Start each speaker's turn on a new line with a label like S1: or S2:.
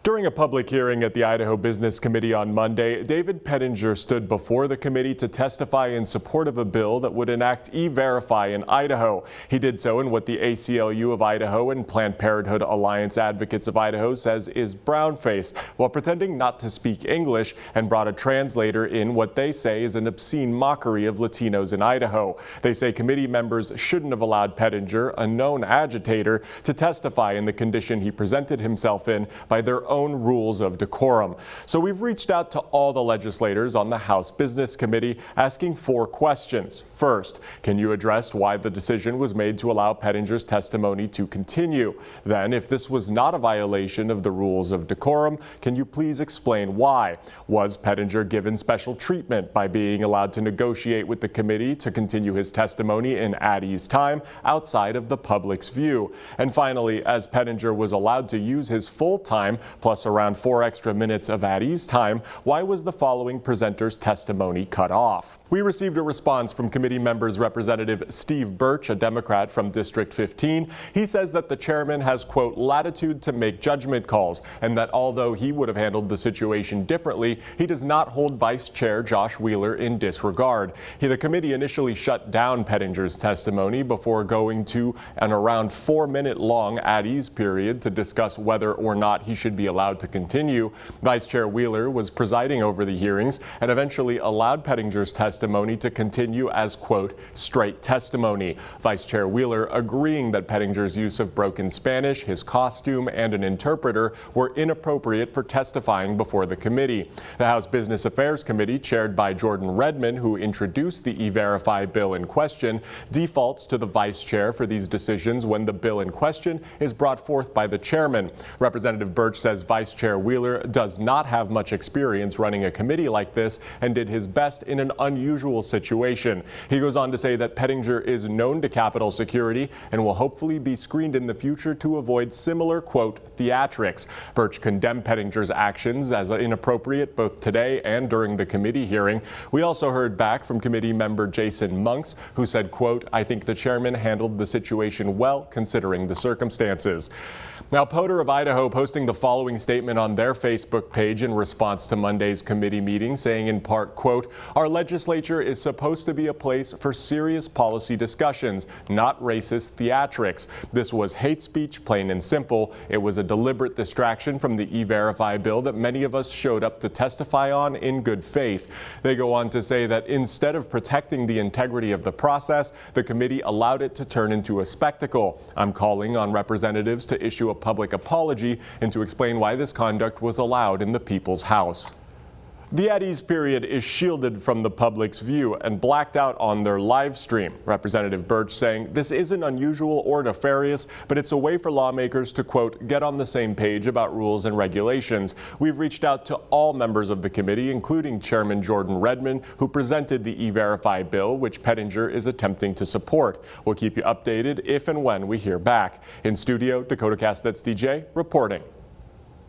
S1: During a public hearing at the Idaho Business Committee on Monday, David Pettinger stood before the committee to testify in support of a bill that would enact E-Verify in Idaho. He did so in what the ACLU of Idaho and Planned Parenthood Alliance Advocates of Idaho says is brown-faced, while pretending not to speak English, and brought a translator in what they say is an obscene mockery of Latinos in Idaho. They say committee members shouldn't have allowed Pettinger, a known agitator, to testify in the condition he presented himself in by their own rules of decorum. So we've reached out to all the legislators on the House Business Committee asking 4 questions. First, can you address why the decision was made to allow Pettinger's testimony to continue? Then, if this was not a violation of the rules of decorum, can you please explain why? Was Pettinger given special treatment by being allowed to negotiate with the committee to continue his testimony in at ease time outside of the public's view? And finally, as Pettinger was allowed to use his full time plus around 4 extra minutes of at ease time, why was the following presenter's testimony cut off? We received a response from committee members Representative Steve Birch, a Democrat from District 15. He says that the chairman has, quote, latitude to make judgment calls, and that although he would have handled the situation differently, he does not hold Vice Chair Josh Wheeler in disregard. The committee initially shut down Pettinger's testimony before going to an around 4-minute long at ease period to discuss whether or not he should be allowed to continue. Vice Chair Wheeler was presiding over the hearings and eventually allowed Pettinger's testimony to continue as, quote, straight testimony. Vice Chair Wheeler agreeing that Pettinger's use of broken Spanish, his costume, and an interpreter were inappropriate for testifying before the committee. The House Business Affairs Committee, chaired by Jordan Redmond, who introduced the E-Verify bill in question, defaults to the vice chair for these decisions when the bill in question is brought forth by the chairman. Representative Birch says Vice Chair Wheeler does not have much experience running a committee like this and did his best in an unusual situation. He goes on to say that Pettinger is known to Capitol security and will hopefully be screened in the future to avoid similar, quote, theatrics. Birch condemned Pettinger's actions as inappropriate both today and during the committee hearing. We also heard back from committee member Jason Monks, who said, quote, I think the chairman handled the situation well considering the circumstances. Now, Potter of Idaho posting the following statement on their Facebook page in response to Monday's committee meeting, saying in part, quote, our legislature is supposed to be a place for serious policy discussions, not racist theatrics. This was hate speech, plain and simple. It was a deliberate distraction from the E-Verify bill that many of us showed up to testify on in good faith. They go on to say that instead of protecting the integrity of the process, the committee allowed it to turn into a spectacle. I'm calling on representatives to issue a public apology and to explain why this conduct was allowed in the People's House. The at ease period is shielded from the public's view and blacked out on their live stream. Representative Birch saying this isn't unusual or nefarious, but it's a way for lawmakers to, quote, get on the same page about rules and regulations. We've reached out to all members of the committee, including Chairman Jordan Redmond, who presented the E-Verify bill, which Pettinger is attempting to support. We'll keep you updated if and when we hear back. In studio, Dakota Castet's DJ reporting.